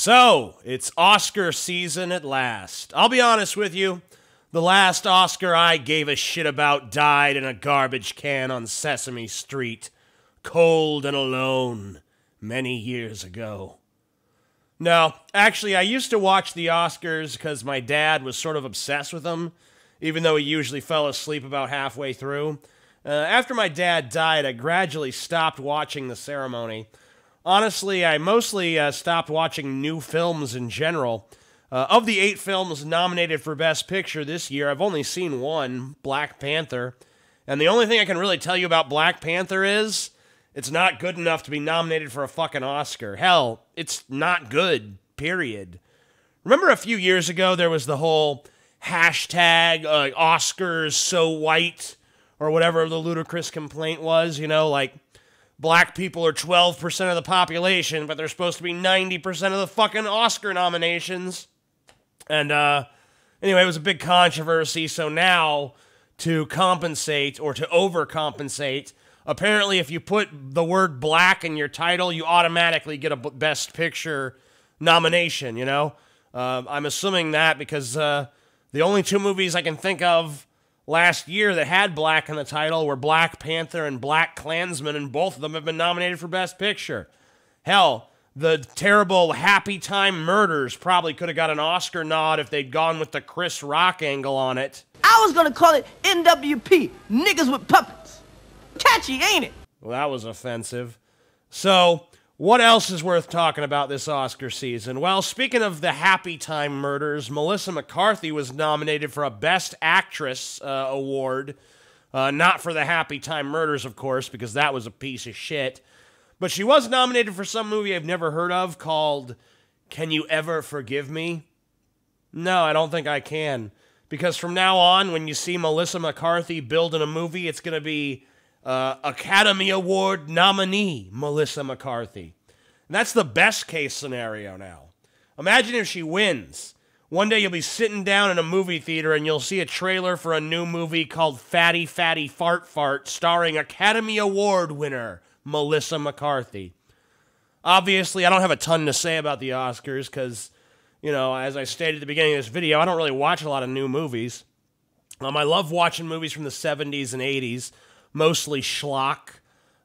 So, it's Oscar season at last. I'll be honest with you, the last Oscar I gave a shit about died in a garbage can on Sesame Street, cold and alone, many years ago. No, actually, I used to watch the Oscars because my dad was sort of obsessed with them, even though he usually fell asleep about halfway through. After my dad died, I gradually stopped watching the ceremony. Honestly, I mostly stopped watching new films in general. Of the 8 films nominated for Best Picture this year, I've only seen one, Black Panther. And the only thing I can really tell you about Black Panther is it's not good enough to be nominated for a fucking Oscar. Hell, it's not good, period. Remember a few years ago there was the whole hashtag Oscars so white, or whatever the ludicrous complaint was, you know, like black people are 12% of the population, but they're supposed to be 90% of the fucking Oscar nominations. And anyway, it was a big controversy, so now to compensate or to overcompensate, apparently if you put the word black in your title, you automatically get a Best Picture nomination, you know? I'm assuming that because the only 2 movies I can think of last year that had black in the title were Black Panther and Black Klansman, and both of them have been nominated for Best Picture. Hell, the terrible Happy Time Murders probably could have got an Oscar nod if they'd gone with the Chris Rock angle on it. I was gonna call it NWP, Niggas with Puppets. Catchy, ain't it? Well, that was offensive. So, what else is worth talking about this Oscar season? Well, speaking of the Happy Time Murders, Melissa McCarthy was nominated for a Best Actress award. Not for the Happy Time Murders, of course, because that was a piece of shit. But she was nominated for some movie I've never heard of called Can You Ever Forgive Me? No, I don't think I can. Because from now on, when you see Melissa McCarthy build in a movie, it's going to be Academy Award nominee Melissa McCarthy. And that's the best case scenario now. Imagine if she wins. One day you'll be sitting down in a movie theater and you'll see a trailer for a new movie called Fatty Fatty Fart Fart starring Academy Award winner Melissa McCarthy. Obviously, I don't have a ton to say about the Oscars because, you know, as I stated at the beginning of this video, I don't really watch a lot of new movies. I love watching movies from the 70s and 80s. Mostly schlock.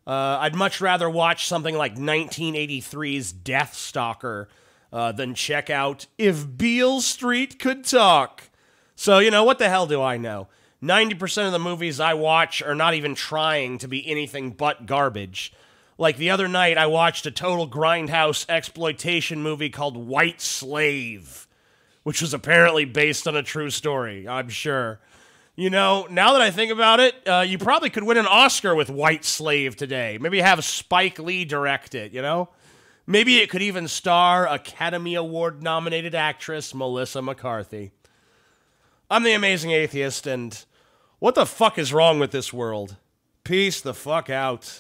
I'd much rather watch something like 1983's Death Stalker than check out If Beale Street Could Talk. So, you know, what the hell do I know? 90% of the movies I watch are not even trying to be anything but garbage. Like the other night, I watched a total grindhouse exploitation movie called White Slave, which was apparently based on a true story, I'm sure. You know, now that I think about it, you probably could win an Oscar with White Slave today. Maybe have Spike Lee direct it, you know? Maybe it could even star Academy Award-nominated actress Melissa McCarthy. I'm the Amazing Atheist, and what the fuck is wrong with this world? Peace the fuck out.